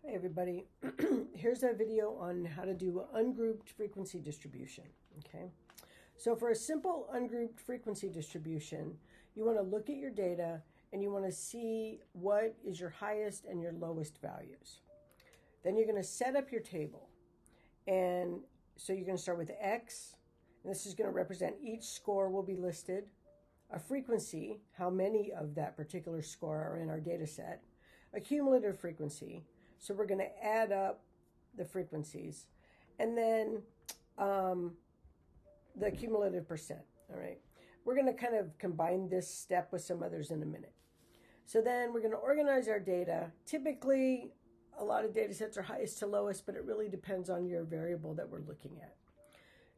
Hi everybody, here's a video on how to do ungrouped frequency distribution, okay? So for a simple ungrouped frequency distribution, you want to look at your data and you want to see what is your highest and your lowest values. Then you're going to set up your table. And so you're going to start with X, and this is going to represent each score will be listed, a frequency, how many of that particular score are in our data set, a cumulative frequency. So we're going to add up the frequencies, and then the cumulative percent, all right? We're going to kind of combine this step with some others in a minute. So then we're going to organize our data. Typically, a lot of data sets are highest to lowest, but it really depends on your variable that we're looking at.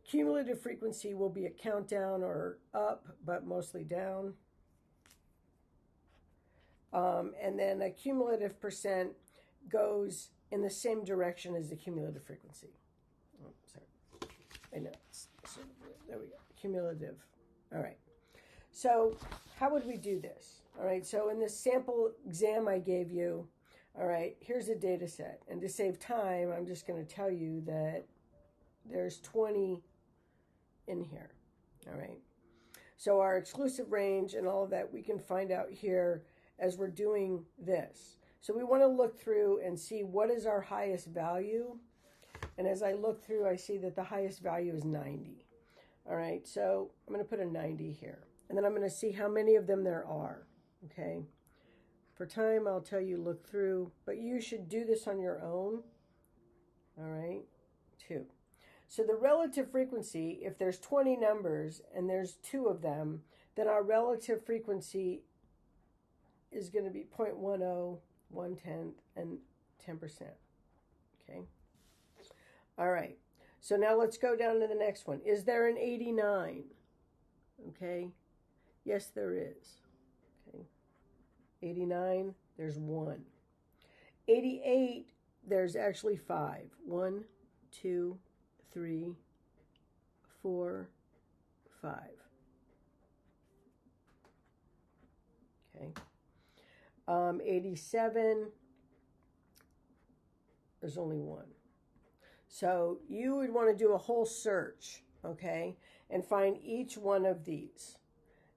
Cumulative frequency will be a countdown or up, but mostly down. And then a cumulative percent goes in the same direction as the cumulative frequency. Oh, sorry. I know. So, there we go. Cumulative. All right. So how would we do this? All right. So in this sample exam I gave you, all right, here's a data set. And to save time, I'm just going to tell you that there's 20 in here. All right. So our exclusive range and all of that we can find out here as we're doing this. So we want to look through and see what is our highest value. And as I look through, I see that the highest value is 90. All right, so I'm going to put a 90 here. And then I'm going to see how many of them there are. Okay. For time, I'll tell you look through, but you should do this on your own. All right, 2. So the relative frequency, if there's 20 numbers and there's 2 of them, then our relative frequency is going to be 0.10, 1/10, and 10%. Okay. All right. So now let's go down to the next one. Is there an 89? Okay. Yes, there is. Okay. 89, there's 1. 88, there's actually 5. 1, 2, 3, 4, 5. Okay. 87, there's only 1. So you would want to do a whole search, okay, and find each one of these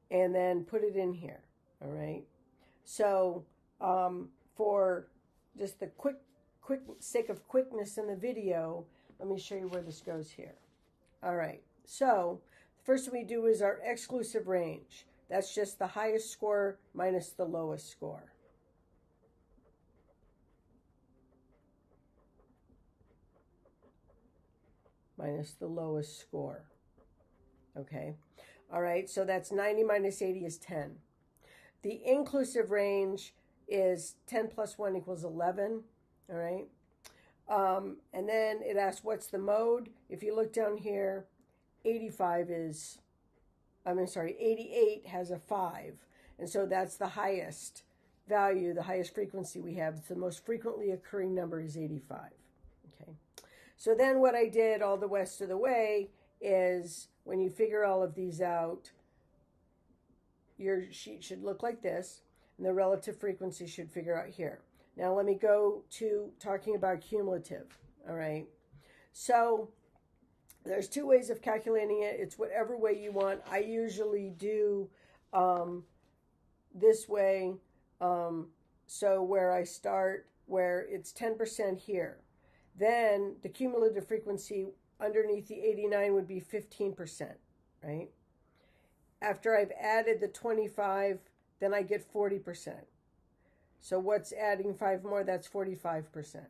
and then put it in here, all right? So for just the quick sake of quickness in the video, let me show you where this goes here. All right, so the first thing we do is our exclusive range. That's just the highest score minus the lowest score. Minus the lowest score. Okay. All right. So that's 90 minus 80 is 10. The inclusive range is 10 plus 1 equals 11. All right. And then it asks what's the mode. If you look down here, 88 has a 5. And so that's the highest value, the highest frequency we have. It's the most frequently occurring number is 85. Okay. So then what I did all the rest of the way is when you figure all of these out, your sheet should look like this, and the relative frequency should figure out here. Now let me go to talking about cumulative, all right? So there's 2 ways of calculating it. It's whatever way you want. I usually do this way, so where I start, where it's 10% here. Then the cumulative frequency underneath the 89 would be 15%, right? After I've added the 25, then I get 40%. So what's adding 5 more? That's 45%.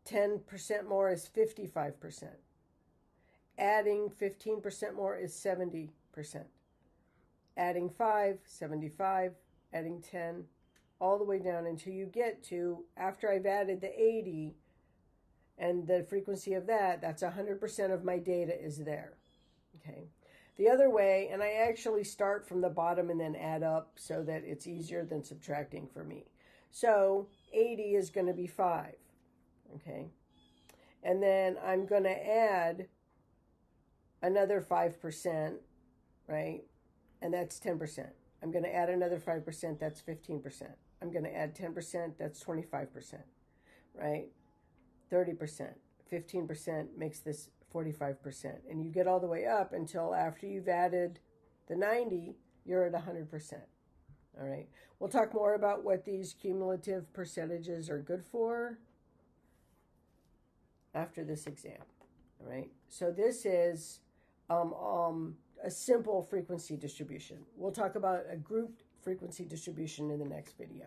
10% more is 55%. Adding 15% more is 70%. Adding 5, 75. Adding 10, all the way down until you get to, after I've added the 80 and the frequency of that, that's 100% of my data is there. Okay. The other way, and I actually start from the bottom and then add up so that it's easier than subtracting for me. So 80 is going to be 5. Okay. And then I'm going to add another 5%, right? And that's 10%. I'm going to add another 5%, that's 15%. I'm going to add 10%, that's 25%. right? 30%. 15% makes this 45%. And you get all the way up until after you've added the 90, you're at 100%. All right. We'll talk more about what these cumulative percentages are good for after this exam. All right. So this is a simple frequency distribution. We'll talk about a grouped frequency distribution in the next video.